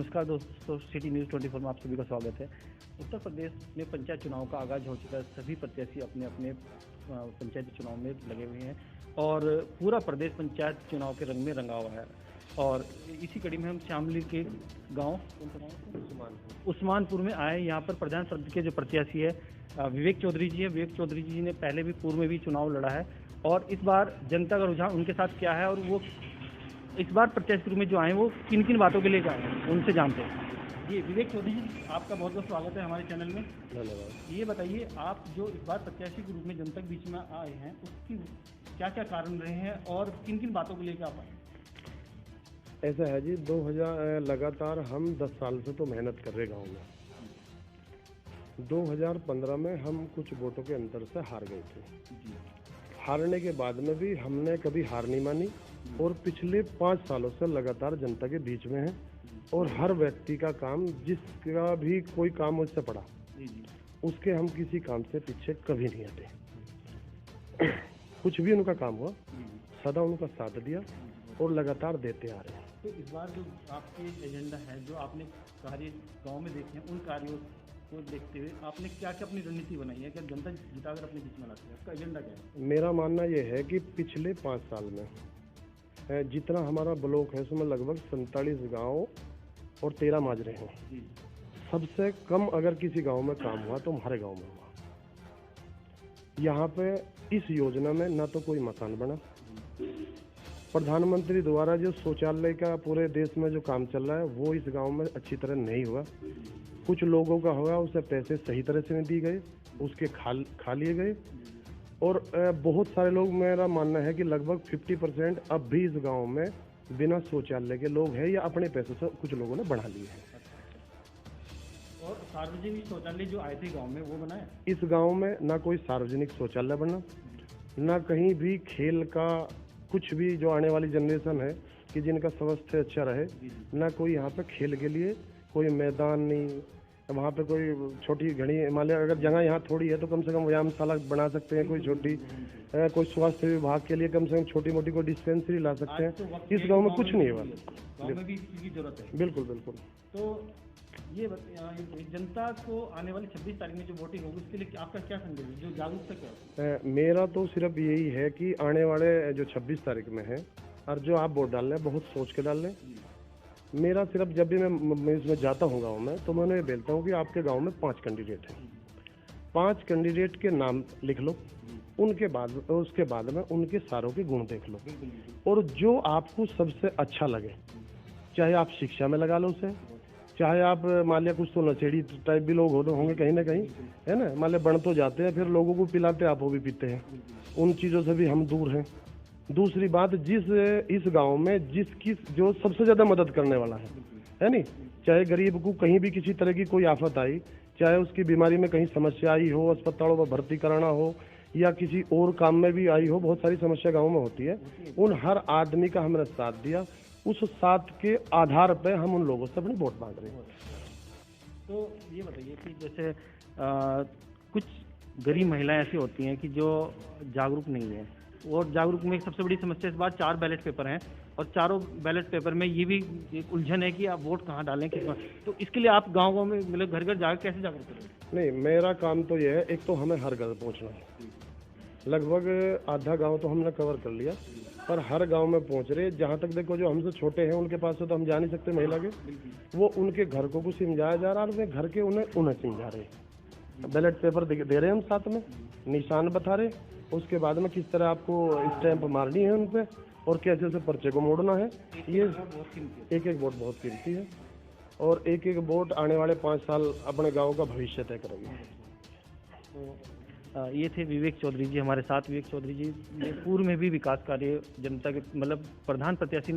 नमस्कार दोस्तों, city news 24 में आप सभी का स्वागत है। उत्तर प्रदेश में पंचायत चुनाव का आगाज हो चुका है। सभी प्रत्याशी अपने अपने पंचायती चुनाव में लगे हुए हैं और पूरा प्रदेश पंचायत चुनाव के रंग में रंगा हुआ है। और इसी कड़ी में हम शामली के गांव उस्मानपुर में आए। यहाँ पर प्रधान पद के जो प्रत्याशी है विवेक चौधरी जी है। विवेक चौधरी जी ने पहले भी पूर्व में भी चुनाव लड़ा है और इस बार जनता का रुझान उनके साथ क्या है और वो इस बार प्रत्याशी के रूप में जो आए वो किन किन बातों के लिए आए हैं उनसे जानते हैं। जी विवेक चौधरी जी, आपका बहुत बहुत स्वागत है हमारे चैनल में। धन्यवाद। ये बताइए, आप जो इस बार प्रत्याशी के रूप में जनता के बीच में आए हैं उसकी क्या क्या कारण रहे हैं और किन किन बातों को लेकर आप आए? ऐसा है जी, 2000 लगातार हम 10 साल से तो मेहनत कर रहे गांव में। 2015 में हम कुछ वोटों के अंतर से हार गए थे। हारने के बाद में भी हमने कभी हार नहीं मानी और पिछले 5 सालों से लगातार जनता के बीच में है और हर व्यक्ति का काम, जिसका भी कोई काम मुझसे पड़ा उसके हम किसी काम से पीछे कभी नहीं हटे। कुछ भी उनका काम हुआ सदा उनका साथ दिया और लगातार देते आ रहे हैं। तो इस बार जो आपके एजेंडा है, जो आपने कार्य गांव में देखे हैं, उन कार्यों को देखते हुए आपने क्या क्या अपनी रणनीति बनाई है? क्या जनता जिताकर अपने बीच में लाती है? उसका एजेंडा क्या है? मेरा मानना यह है कि पिछले 5 साल में जितना हमारा ब्लॉक है उसमें लगभग 47 गांव और 13 माजरे हैं। सबसे कम अगर किसी गांव में काम हुआ तो हमारे गांव में हुआ। यहाँ पे इस योजना में ना तो कोई मकान बना, प्रधानमंत्री द्वारा जो शौचालय का पूरे देश में जो काम चल रहा है वो इस गांव में अच्छी तरह नहीं हुआ। कुछ लोगों का होगा, उसे पैसे सही तरह से नहीं दिए गए, उसके खा लिए गए और बहुत सारे लोग, मेरा मानना है कि लगभग 50% अब भी इस गांव में बिना शौचालय के लोग हैं या अपने पैसों से कुछ लोगों ने बना लिए हैं। और सार्वजनिक शौचालय जो आए थे गांव में वो बनाए? इस गांव में ना कोई सार्वजनिक शौचालय बना, ना कहीं भी खेल का कुछ भी, जो आने वाली जनरेशन है कि जिनका स्वास्थ्य अच्छा रहे, ना कोई यहाँ पे खेल के लिए कोई मैदान नहीं। वहाँ पे कोई छोटी घड़ी, मान लिया अगर जगह यहाँ थोड़ी है तो कम से कम व्यायामशाला बना सकते हैं, कोई छोटी कोई स्वास्थ्य विभाग के लिए कम से कम छोटी मोटी कोई डिस्पेंसरी ला सकते हैं। तो इस गांव में कुछ नहीं हुआ। गांव में भी इसकी जरूरत है। बिल्कुल बिल्कुल। तो ये जनता को आने वाली 26 तारीख में जो वोटिंग होगी उसके लिए आपका क्या संदेश है, जो जागरूकता क्या है? मेरा तो सिर्फ यही है कि आने वाले जो 26 तारीख में है और जो आप वोट डाल रहे हैं बहुत सोच के डाल लें। मेरा सिर्फ जब भी मैं इसमें जाता हूँ गांव में तो मैं उन्हें बोलता हूँ कि आपके गांव में 5 कैंडिडेट हैं, 5 कैंडिडेट के नाम लिख लो, उसके बाद में उनके सारों के गुण देख लो और जो आपको सबसे अच्छा लगे, चाहे आप शिक्षा में लगा लो उसे, चाहे आप मान लिया कुछ तो नशेड़ी टाइप भी लोग होंगे कहीं ना कहीं, है ना, मान लिया बन तो जाते हैं फिर लोगों को पिलाते आप वो भी पीते हैं, उन चीज़ों से भी हम दूर हैं। दूसरी बात, इस गांव में जिसकी जो सबसे ज़्यादा मदद करने वाला है नहीं, चाहे गरीब को कहीं भी किसी तरह की कोई आफत आई, चाहे उसकी बीमारी में कहीं समस्या आई हो, अस्पतालों में भर्ती कराना हो या किसी और काम में भी आई हो, बहुत सारी समस्या गाँव में होती है, उन हर आदमी का हमने साथ दिया। उस साथ के आधार पर हम उन लोगों से अपनी वोट मांग रहे हैं। तो ये बताइए कि जैसे कुछ गरीब महिलाएं ऐसी होती हैं कि जो जागरूक नहीं है और जागरूक में सबसे बड़ी समस्या इस बार 4 बैलेट पेपर हैं और चारों बैलेट पेपर में ये भी एक उलझन है कि आप वोट कहाँ डालें, किस, तो इसके लिए आप गाँव में मतलब घर घर जाकर कैसे जागरूक करें? नहीं, मेरा काम तो यह है, एक तो हमें हर घर पहुँचना है। लगभग आधा गांव तो हमने कवर कर लिया पर हर गांव में पहुंच रहे। जहां तक देखो जो हमसे छोटे हैं उनके पास से तो हम जा नहीं सकते, महिला के, वो उनके घर को कुछ समझाया जा रहा है और वे घर के उन्हें समझा रहे। बैलेट पेपर दे रहे हैं हम, साथ में निशान बता रहे, उसके बाद में किस तरह आपको स्टैंप मारनी है उन पर और कैसे उसे पर्चे को मोड़ना है। ये एक एक वोट बहुत कीमती है और एक एक वोट आने वाले 5 साल अपने गाँव का भविष्य तय करेगी। ये थे विवेक चौधरी जी हमारे साथ। विवेक चौधरी जी ने पूर्व में भी विकास कार्य जनता के, मतलब प्रधान प्रत्याशी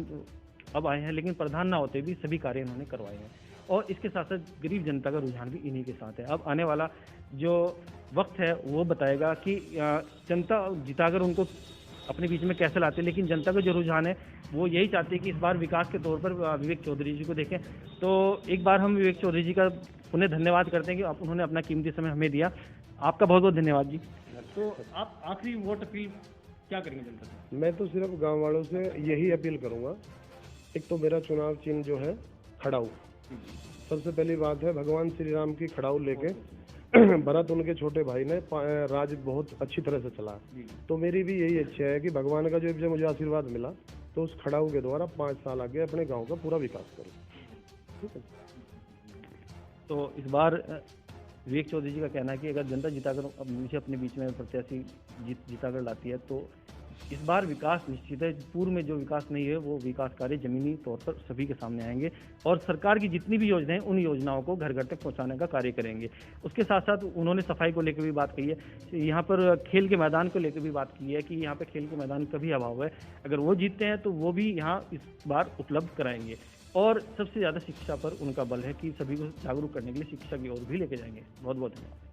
अब आए हैं लेकिन प्रधान ना होते भी सभी कार्य इन्होंने करवाए हैं और इसके साथ साथ गरीब जनता का रुझान भी इन्हीं के साथ है। अब आने वाला जो वक्त है वो बताएगा कि जनता जिताकर उनको अपने बीच में कैसे लाते हैं, लेकिन जनता का जो रुझान है वो यही चाहती है कि इस बार विकास के तौर पर विवेक चौधरी जी को देखें। तो एक बार हम विवेक चौधरी जी का उन्हें धन्यवाद करते हैं कि उन्होंने अपना कीमती समय हमें दिया। आपका बहुत बहुत धन्यवाद जी। तो आप आखिरी वोट अपील क्या करेंगे जनता से? मैं तो सिर्फ गांव वालों से यही अपील करूंगा, एक तो मेरा चुनाव चिन्ह जो है खड़ाऊ, सबसे पहली बात है, भगवान श्री राम की खड़ाऊ लेके भरत उनके छोटे भाई ने राज बहुत अच्छी तरह से चला। तो मेरी भी यही इच्छा है कि भगवान का जो मुझे आशीर्वाद मिला तो उस खड़ाऊ के द्वारा 5 साल आगे अपने गांव का पूरा विकास करूं। ठीक है। तो इस बार विवेक चौधरी जी का कहना है कि अगर जनता जिताकर अब मुझे अपने बीच में प्रत्याशी जिताकर लाती है तो इस बार विकास निश्चित है। पूर्व में जो विकास नहीं है वो विकास कार्य जमीनी तौर पर सभी के सामने आएंगे और सरकार की जितनी भी योजनाएं उन योजनाओं को घर घर तक पहुंचाने का कार्य करेंगे। उसके साथ साथ उन्होंने सफाई को लेकर भी बात कही है। यहाँ पर खेल के मैदान को लेकर भी बात की है कि यहाँ पर खेल के मैदान का भी अभाव है, अगर वो जीतते हैं तो वो भी यहाँ इस बार उपलब्ध कराएंगे। और सबसे ज़्यादा शिक्षा पर उनका बल है कि सभी को जागरूक करने के लिए शिक्षा की ओर भी लेके जाएंगे। बहुत बहुत धन्यवाद।